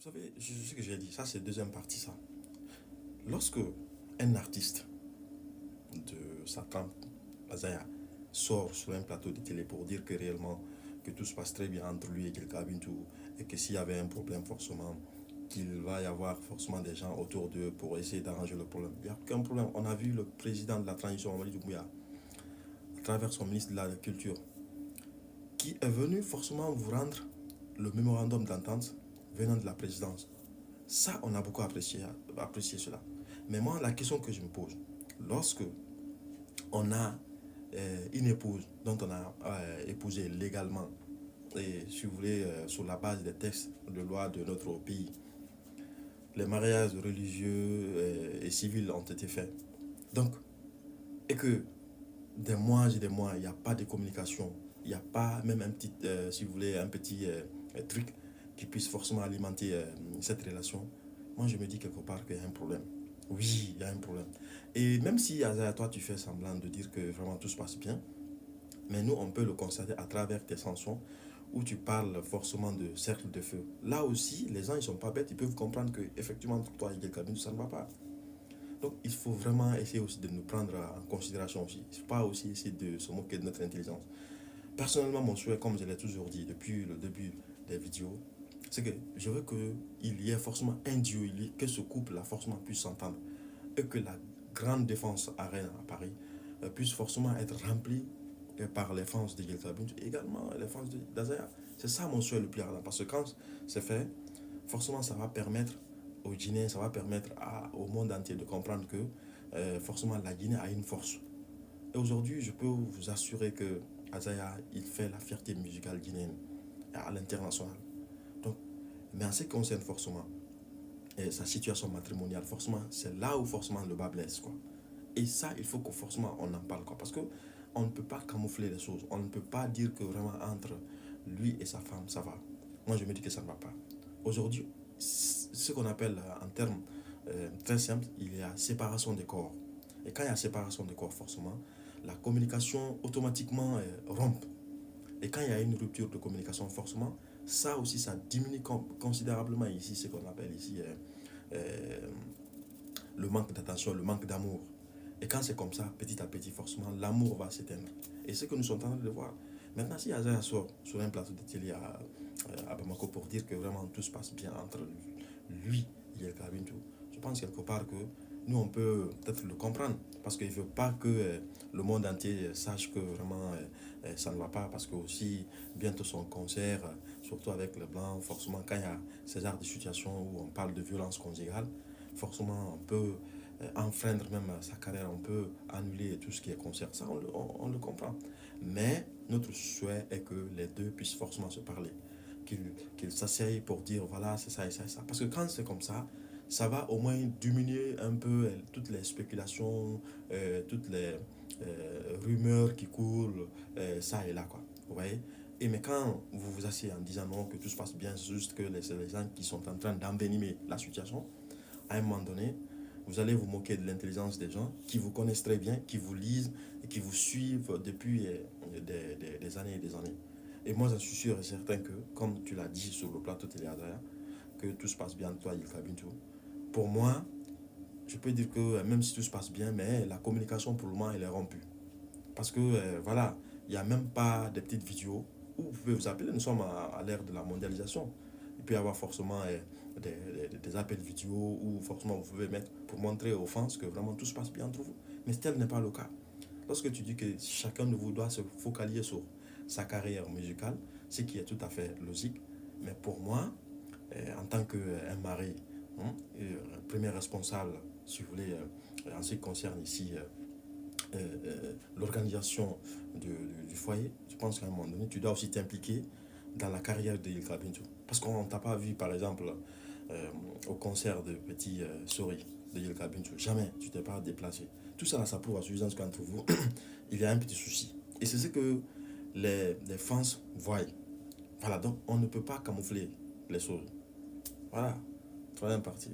Vous savez, ce que j'ai dit, ça c'est la deuxième partie, ça. Lorsque un artiste de sa trempe, Azaya, sort sur un plateau de télé pour dire que réellement, que tout se passe très bien entre lui et quelqu'un Bintou, et que s'il y avait un problème forcément, qu'il va y avoir forcément des gens autour d'eux pour essayer d'arranger le problème. Il n'y a aucun problème. On a vu le président de la transition, Mamadi Doumbouya, à travers son ministre de la Culture, qui est venu forcément vous rendre le mémorandum d'entente venant de la présidence. Ça, on a beaucoup apprécié cela. Mais moi, la question que je me pose, lorsque on a une épouse dont on a épousé légalement, et si vous voulez, sur la base des textes de loi de notre pays, les mariages religieux et civils ont été faits. Donc, et que des mois, il n'y a pas de communication, il n'y a pas même un petit, si vous voulez, un petit truc qui puisse forcément alimenter cette relation, moi je me dis quelque part qu'il y a un problème. Oui, il y a un problème. Et même si à toi tu fais semblant de dire que vraiment tout se passe bien, mais nous on peut le constater à travers tes chansons où tu parles forcément de cercle de feu. Là aussi, les gens ils sont pas bêtes, ils peuvent comprendre que effectivement entre toi et quelqu'un ça ne va pas. Donc il faut vraiment essayer aussi de nous prendre en considération aussi. Il ne faut pas aussi essayer de se moquer de notre intelligence. Personnellement, mon souhait, comme je l'ai toujours dit depuis le début des vidéos, c'est que je veux qu'il y ait forcément un duo, que ce couple-là forcément puisse s'entendre et que la grande défense arène à Paris puisse forcément être remplie par les fans de Yelka Bintou et également les fans d'Azaya. C'est ça mon souhait le plus ardent parce que quand c'est fait, forcément ça va permettre aux Guinéens, ça va permettre au monde entier de comprendre que forcément la Guinée a une force. Et aujourd'hui, je peux vous assurer que Azaya, il fait la fierté musicale guinéenne à l'international. Donc, mais en ce qui concerne forcément sa situation matrimoniale, forcément, c'est là où forcément le bas blesse, quoi. Et ça, il faut que forcément on en parle, quoi. Parce que on ne peut pas camoufler les choses. On ne peut pas dire que vraiment entre lui et sa femme, ça va. Moi, je me dis que ça ne va pas. Aujourd'hui, ce qu'on appelle en termes très simples, il y a séparation des corps. Et quand il y a séparation des corps, forcément, la communication automatiquement rompt. Et quand il y a une rupture de communication, forcément, ça aussi, ça diminue considérablement ici ce qu'on appelle ici euh, le manque d'attention, le manque d'amour. Et quand c'est comme ça, petit à petit, forcément, l'amour va s'éteindre. Et c'est ce que nous sommes en train de voir. Maintenant, si Azaya sort sur un plateau de télé à Bamako pour dire que vraiment tout se passe bien entre lui et El Kabintou, je pense quelque part que nous, on peut peut-être le comprendre. Parce qu'il ne veut pas que le monde entier sache que vraiment ça ne va pas. Parce que aussi, bientôt son concert, surtout avec le blanc, forcément, quand il y a ce genre de situation où on parle de violence conjugale, forcément, on peut enfreindre même sa carrière, on peut annuler tout ce qui est concert. Ça, on le comprend. Mais notre souhait est que les deux puissent forcément se parler. Qu'ils s'asseyent pour dire voilà, c'est ça et ça et ça. Parce que quand c'est comme ça va au moins diminuer un peu toutes les spéculations, toutes les rumeurs qui courent, ça et là, quoi. Vous voyez? Et mais quand vous vous asseyez en disant non, que tout se passe bien, c'est juste que c'est les gens qui sont en train d'envenimer la situation, à un moment donné, vous allez vous moquer de l'intelligence des gens qui vous connaissent très bien, qui vous lisent et qui vous suivent depuis des années et des années. Et moi, je suis sûr et certain que, comme tu l'as dit sur le plateau télé Adrien, que tout se passe bien, toi, Yilka Bintou. Pour moi, je peux dire que même si tout se passe bien, mais la communication pour le moment, elle est rompue. Parce que, voilà, il n'y a même pas des petites vidéos où vous pouvez vous appeler. Nous sommes à l'ère de la mondialisation. Il peut y avoir forcément des appels vidéo où forcément vous pouvez mettre pour montrer aux fans que vraiment tout se passe bien entre vous. Mais tel n'est pas le cas. Lorsque tu dis que chacun de vous doit se focaliser sur sa carrière musicale, ce qui est tout à fait logique, mais pour moi, en tant qu'un mari, hein, premier responsable, si vous voulez, en ce qui concerne ici l'organisation du foyer, je pense qu'à un moment donné, tu dois aussi t'impliquer dans la carrière de Ilka Bintou. Parce qu'on ne t'a pas vu, par exemple, au concert de Petit Souris de Ilka Bintou. Jamais tu t'es pas déplacé. Tout ça, ça prouve à suffisance qu'entre vous, il y a un petit souci. Et c'est ce que les fans voient. Voilà, donc on ne peut pas camoufler les choses. Voilà, troisième partie.